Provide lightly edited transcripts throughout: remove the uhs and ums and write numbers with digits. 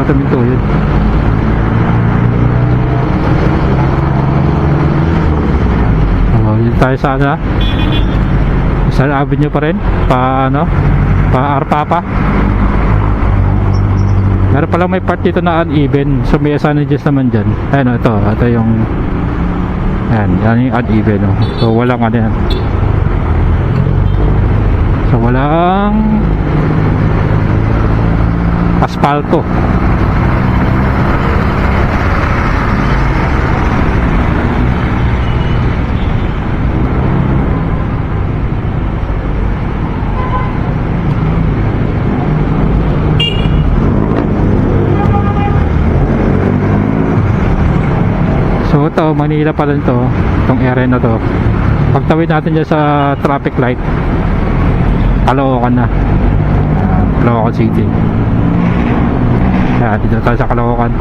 tuminto yun. Dito tayo sa ano, San Avenue pa rin, pa ano, pa Arpapa. Meron palang may part dito na uneven, so may advantages naman dyan. Ayun, ito yung yan yung uneven, oh. So walang ano yan, so walang asfalto. So ito, Manila pa rin to, itong area na to. Pagtawid natin dyan sa traffic light, Caloocan na, Caloocan City. Kaya dito tayo sa Caloocan.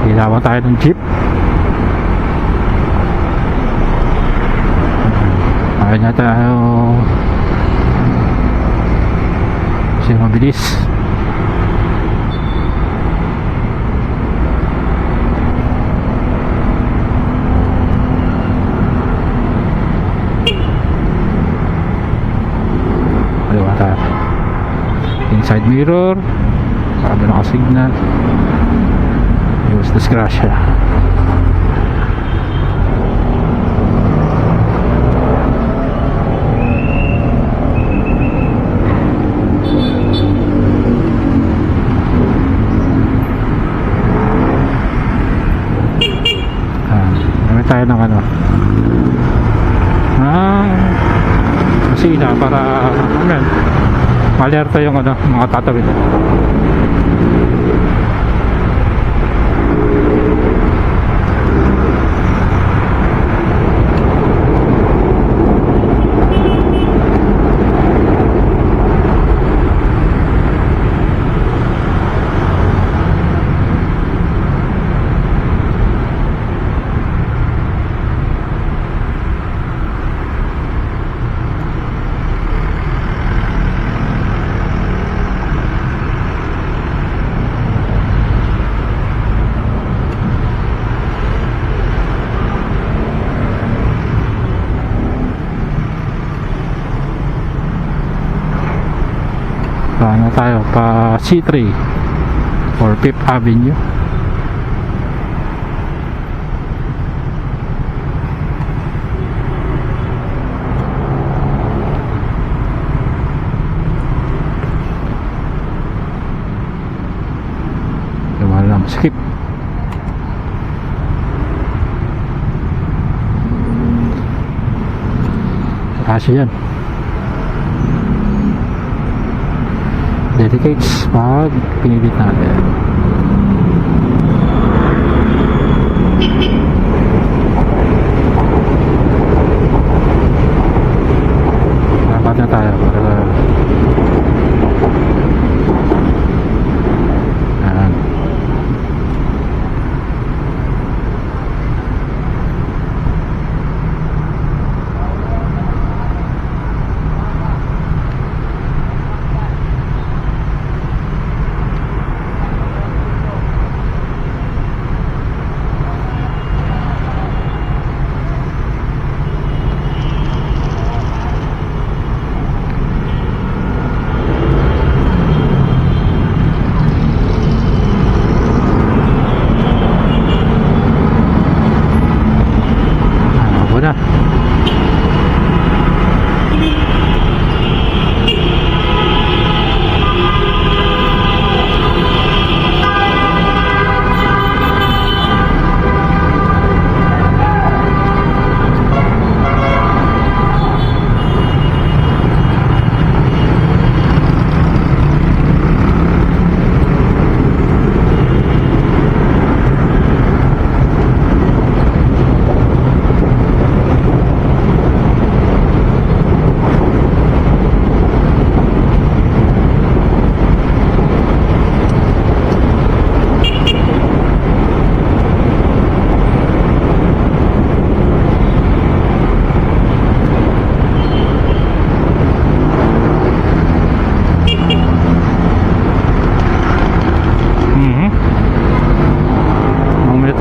Hinawa tayo ng jeep. Ayaw na tayo kasi mabilis. Kaliwa tayo. Inside mirror, sabi naka-signal. Use disgrasya. Tayo ng ano kusina para malerto yung ano, mga tatawid. Ano tayo pa C3 or 5th Avenue. Wala lang, skip. Kasi yan dedicates pag pinibit natin. Dapat na tayo para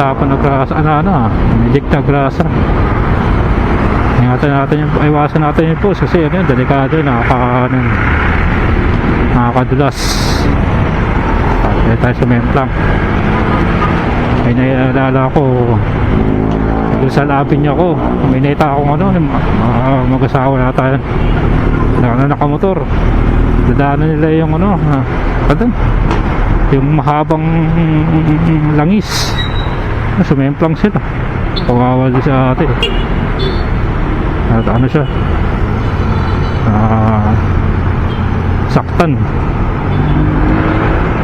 tapon na grasa, umidik na grasa. Ingatan natin yung, iwasan natin yung post kasi ano yun, delikado yun, nakakadulas. Kaya tayo sumemplang. Ay naialala ko, sa labin niya ko, may naita akong mag-asawa na tayo na nakamotor. Dadaanan nila yung yung mahabang langis. Sumemplang sila. Kawawa din sa ate. At ano siya, saktan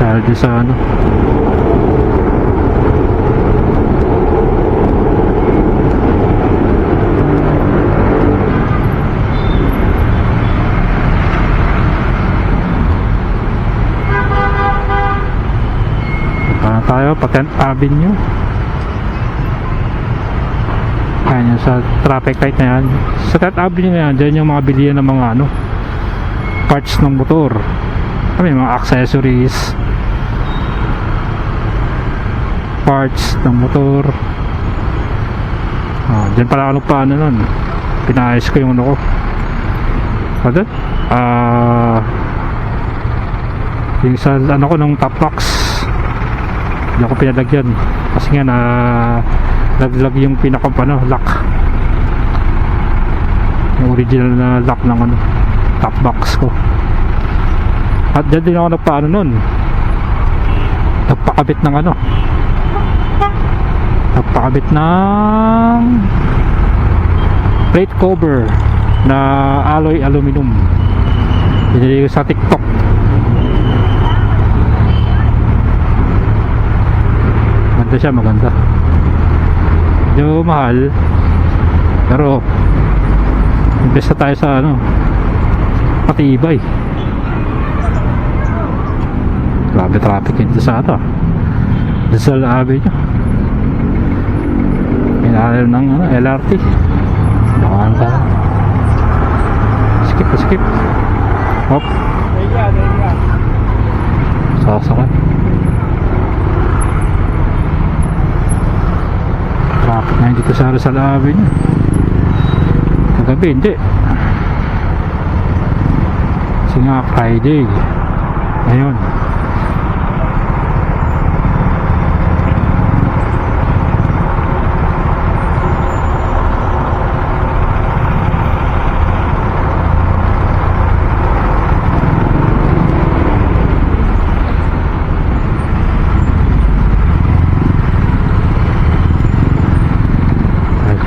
dahil di sa tayo pa 10th Avenue. Ayan yung sa traffic light na yan. Sa 10th Avenue na yan, dyan yung mga bilihan ng mga parts ng motor. May mga accessories, parts ng motor. Dyan pala ako paano nun, pinayos ko yung ko. Yung sa ko ng top box, hindi ako pinalagyan kasi nga laglag yung pinaka lock, yung original na lock ng top box ko. At dyan din ako nagpaano nun, nagpakabit ng plate cover na alloy aluminum. Binili ko sa TikTok. Maganda siya, maganda. Medyo mahal, pero imbes na tayo sa patibay. Grabe traffic dito sa Rizal Avenue. Minahal ng LRT. Nakuhaan ka. Skip. Hop. Sasakay. Traffic na dito sa Rizal Avenue. Kagabi hindi. Kasi nga Friday. Ayun.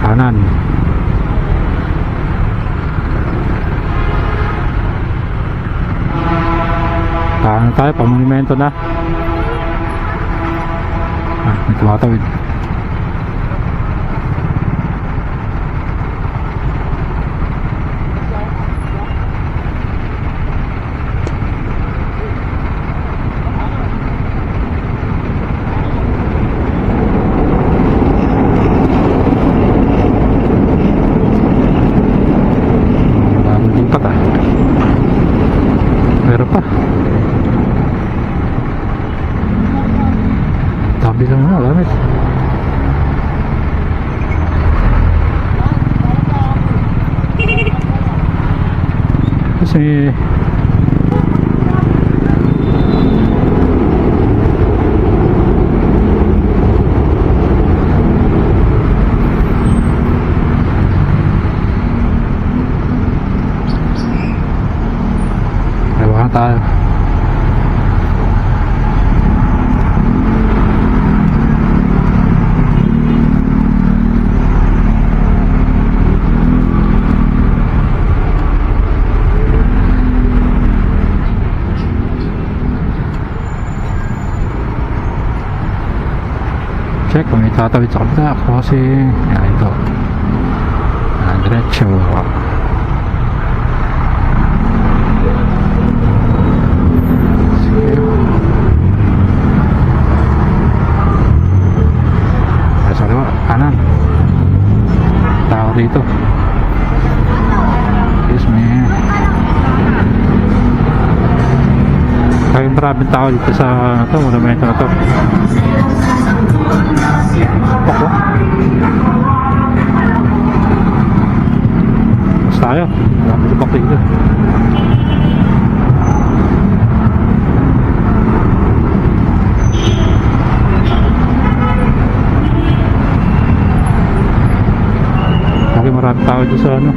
Kanan. Kanan tayo, pamonumento na. May tumatawid. Meron pa. Tabi lang na, lamit. Kasi tayo. Check kung may tatawid sa kabila kasi ito diretso. Kanan tao dito. Excuse me. Kayo maraming tao dito sa ito, monumento na to. Ako. Mas tayo. Marami sa bakit dito. Maraming tao dito sa ano